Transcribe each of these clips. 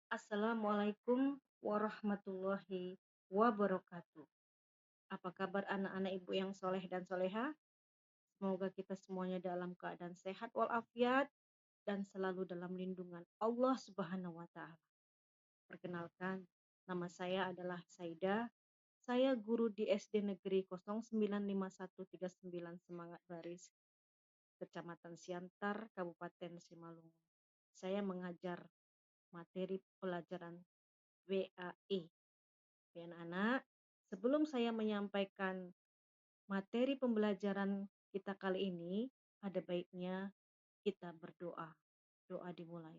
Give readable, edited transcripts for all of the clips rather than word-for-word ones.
Assalamualaikum warahmatullahi wabarakatuh. Apa kabar anak-anak ibu yang soleh dan soleha? Semoga kita semuanya dalam keadaan sehat walafiat dan selalu dalam lindungan Allah Subhanahu wa Ta'ala. Perkenalkan, nama saya adalah Saida. Saya guru di SD Negeri 095139 Semangat Baris, Kecamatan Siantar, Kabupaten Simalungun. Saya mengajar materi pelajaran WAE. Oke, anak-anak, sebelum saya menyampaikan materi pembelajaran kita kali ini, ada baiknya kita berdoa. Doa dimulai.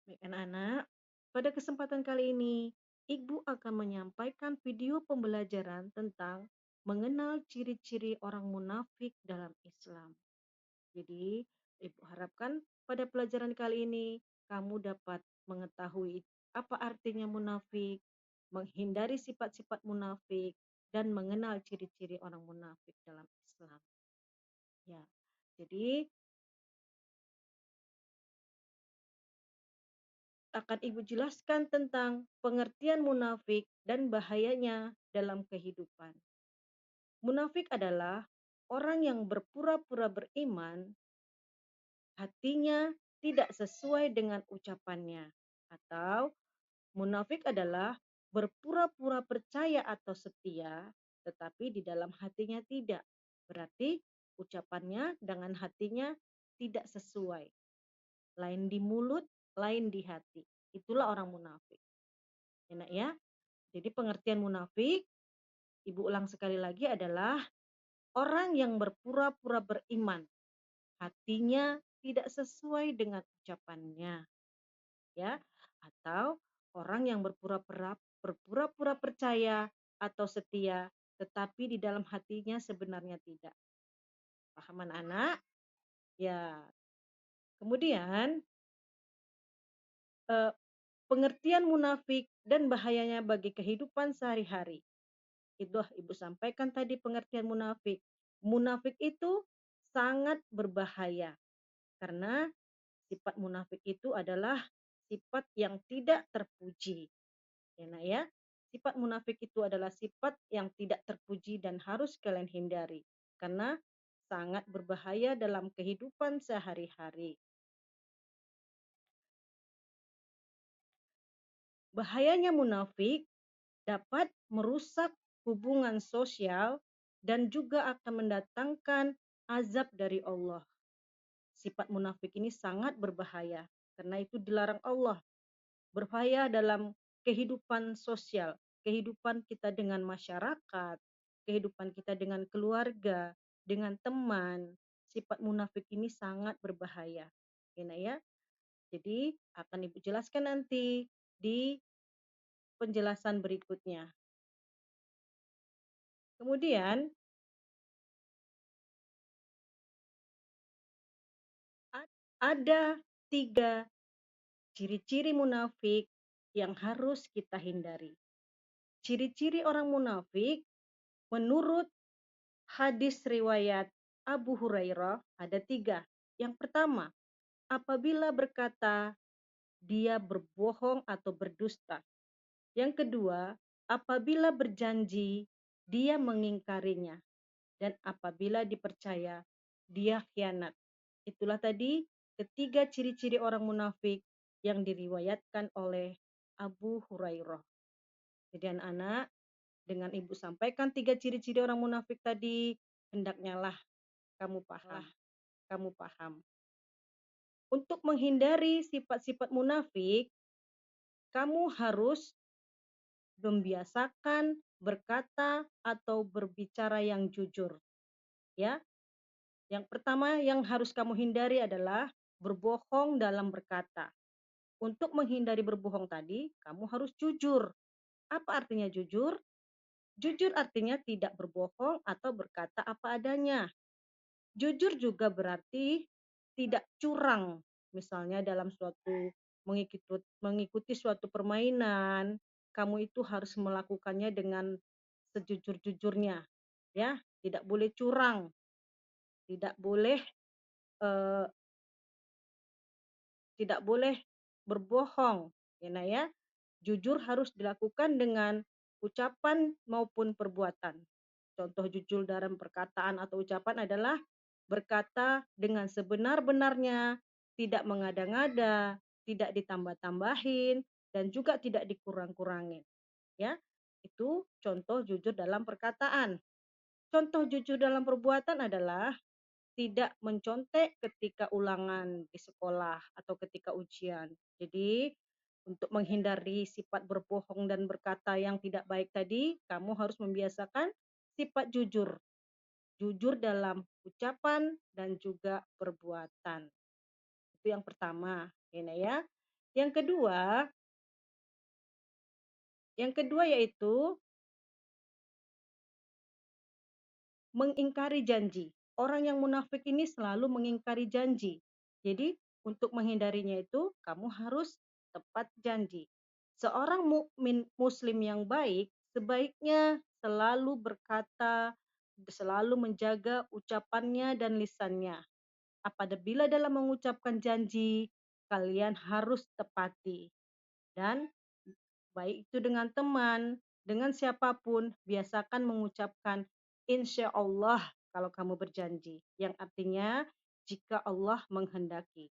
Baik, anak-anak, pada kesempatan kali ini, Ibu akan menyampaikan video pembelajaran tentang mengenal ciri-ciri orang munafik dalam Islam. Jadi, Ibu harapkan pada pelajaran kali ini kamu dapat mengetahui apa artinya munafik, menghindari sifat-sifat munafik, dan mengenal ciri-ciri orang munafik dalam Islam. Ya, jadi akan Ibu jelaskan tentang pengertian munafik dan bahayanya dalam kehidupan. Munafik adalah orang yang berpura-pura beriman, hatinya tidak sesuai dengan ucapannya, atau munafik adalah berpura-pura percaya atau setia, tetapi di dalam hatinya tidak. Berarti ucapannya dengan hatinya tidak sesuai. Lain di mulut, lain di hati. Itulah orang munafik. Enak ya? Jadi pengertian munafik, Ibu ulang sekali lagi, adalah orang yang berpura-pura beriman. Hatinya tidak sesuai dengan ucapannya, ya, atau orang yang berpura-pura percaya atau setia, tetapi di dalam hatinya sebenarnya tidak. Paham anak-anak? Ya. Kemudian pengertian munafik dan bahayanya bagi kehidupan sehari-hari. Itu Ibu sampaikan tadi pengertian munafik. Munafik itu sangat berbahaya karena sifat munafik itu adalah sifat yang tidak terpuji. Ya, nak ya. Sifat munafik itu adalah sifat yang tidak terpuji dan harus kalian hindari karena sangat berbahaya dalam kehidupan sehari-hari. Bahayanya munafik dapat merusak hubungan sosial dan juga akan mendatangkan azab dari Allah. Sifat munafik ini sangat berbahaya karena itu dilarang Allah. Berbahaya dalam kehidupan sosial, kehidupan kita dengan masyarakat, kehidupan kita dengan keluarga, dengan teman. Sifat munafik ini sangat berbahaya. Ya. Jadi akan Ibu jelaskan nanti di penjelasan berikutnya. Kemudian ada 3 ciri-ciri munafik yang harus kita hindari. Ciri-ciri orang munafik menurut hadis riwayat Abu Hurairah ada 3. Yang pertama, apabila berkata dia berbohong atau berdusta. Yang kedua, apabila berjanji dia mengingkarinya. Dan apabila dipercaya dia khianat. Itulah tadi ketiga ciri-ciri orang munafik yang diriwayatkan oleh Abu Hurairah. Jadi anak-anak, dengan Ibu sampaikan 3 ciri-ciri orang munafik tadi, hendaknya lah kamu paham. Untuk menghindari sifat-sifat munafik, kamu harus membiasakan berkata atau berbicara yang jujur. Ya. Yang pertama yang harus kamu hindari adalah berbohong dalam berkata. Untuk menghindari berbohong tadi, kamu harus jujur. Apa artinya jujur? Jujur artinya tidak berbohong atau berkata apa adanya. Jujur juga berarti tidak curang. Misalnya dalam mengikuti suatu permainan, kamu itu harus melakukannya dengan sejujur-jujurnya. ya, tidak boleh curang, tidak boleh, eee, tidak boleh berbohong, ya Nak ya. Jujur harus dilakukan dengan ucapan maupun perbuatan. Contoh jujur dalam perkataan atau ucapan adalah berkata dengan sebenar-benarnya, tidak mengada-ngada, tidak ditambah-tambahin, dan juga tidak dikurang-kurangin. Ya, itu contoh jujur dalam perkataan. Contoh jujur dalam perbuatan adalah tidak mencontek ketika ulangan di sekolah atau ketika ujian. Jadi, untuk menghindari sifat berbohong dan berkata yang tidak baik tadi, kamu harus membiasakan sifat jujur. Jujur dalam ucapan dan juga perbuatan. Itu yang pertama, ini ya. Yang kedua, yang kedua yaitu mengingkari janji. Orang yang munafik ini selalu mengingkari janji. Jadi, untuk menghindarinya itu kamu harus tepat janji. Seorang mukmin muslim yang baik sebaiknya selalu berkata, selalu menjaga ucapannya dan lisannya. Apabila dalam mengucapkan janji, kalian harus tepati. Dan baik itu dengan teman, dengan siapapun, biasakan mengucapkan insya Allah kalau kamu berjanji. Yang artinya jika Allah menghendaki.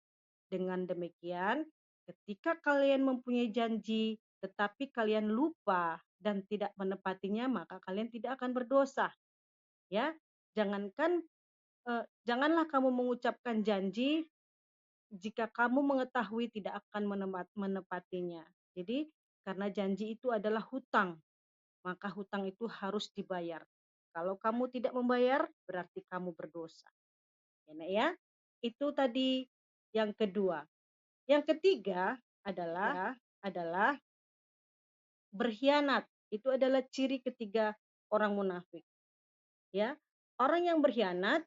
Dengan demikian, ketika kalian mempunyai janji, tetapi kalian lupa dan tidak menepatinya, maka kalian tidak akan berdosa. Ya, janganlah kamu mengucapkan janji jika kamu mengetahui tidak akan menepatinya. Jadi, karena janji itu adalah hutang, maka hutang itu harus dibayar. Kalau kamu tidak membayar, berarti kamu berdosa. Ya, Nak ya. Itu tadi yang kedua. Yang ketiga adalah berkhianat. Itu adalah ciri ketiga orang munafik. Ya, orang yang berkhianat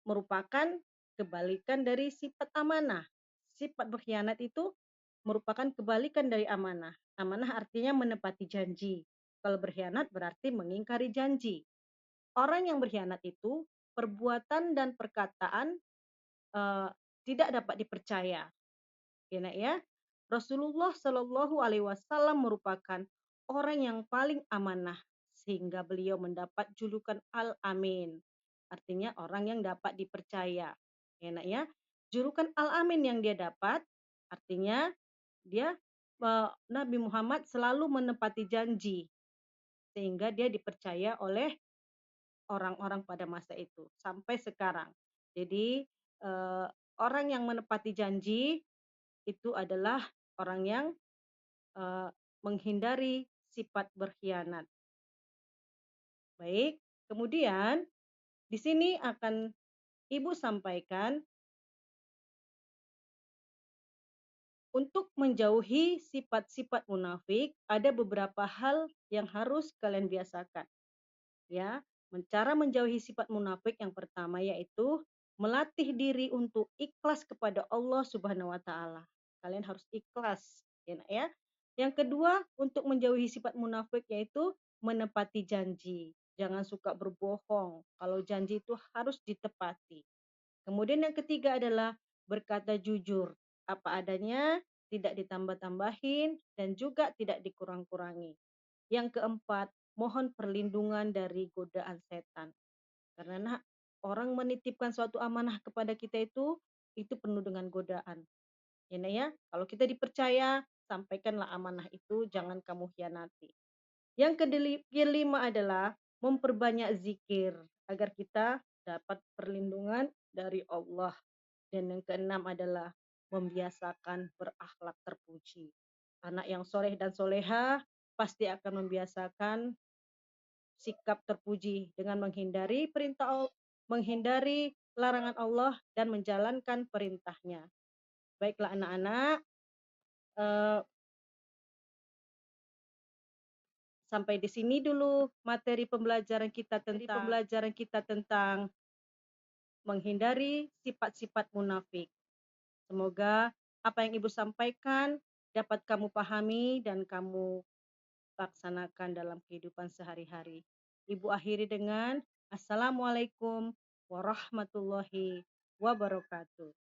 merupakan kebalikan dari sifat amanah. Sifat berkhianat itu merupakan kebalikan dari amanah. Amanah artinya menepati janji. Kalau berkhianat berarti mengingkari janji. Orang yang berkhianat itu perbuatan dan perkataan eh, tidak dapat dipercaya. Ya, Nak ya. Rasulullah Shallallahu Alaihi Wasallam merupakan orang yang paling amanah sehingga beliau mendapat julukan Al-Amin. Artinya orang yang dapat dipercaya. Ya, Nak ya. Julukan Al-Amin yang dia dapat artinya dia Nabi Muhammad selalu menepati janji sehingga dia dipercaya oleh orang-orang pada masa itu sampai sekarang. Jadi orang yang menepati janji itu adalah orang yang eh, menghindari sifat berkhianat. Baik, kemudian di sini akan Ibu sampaikan untuk menjauhi sifat-sifat munafik ada beberapa hal yang harus kalian biasakan. Ya, cara menjauhi sifat munafik yang pertama yaitu melatih diri untuk ikhlas kepada Allah Subhanahu wa taala. Kalian harus ikhlas, ya Nak ya. Yang kedua, untuk menjauhi sifat munafik yaitu menepati janji. Jangan suka berbohong. Kalau janji itu harus ditepati. Kemudian yang ketiga adalah berkata jujur, apa adanya, tidak ditambah-tambahin dan juga tidak dikurang-kurangi. Yang keempat, mohon perlindungan dari godaan setan. Karena orang menitipkan suatu amanah kepada kita itu penuh dengan godaan. Ya, Nak ya, kalau kita dipercaya, sampaikanlah amanah itu, jangan kamu khianati. Yang kelima adalah memperbanyak zikir agar kita dapat perlindungan dari Allah. Dan yang keenam adalah membiasakan berakhlak terpuji. Anak yang soleh dan soleha pasti akan membiasakan sikap terpuji dengan menghindari larangan Allah dan menjalankan perintahnya. Baiklah anak-anak, eh, sampai di sini dulu materi pembelajaran kita tentang menghindari sifat-sifat munafik. Semoga apa yang Ibu sampaikan dapat kamu pahami dan kamu laksanakan dalam kehidupan sehari-hari. Ibu akhiri dengan Assalamualaikum warahmatullahi wabarakatuh.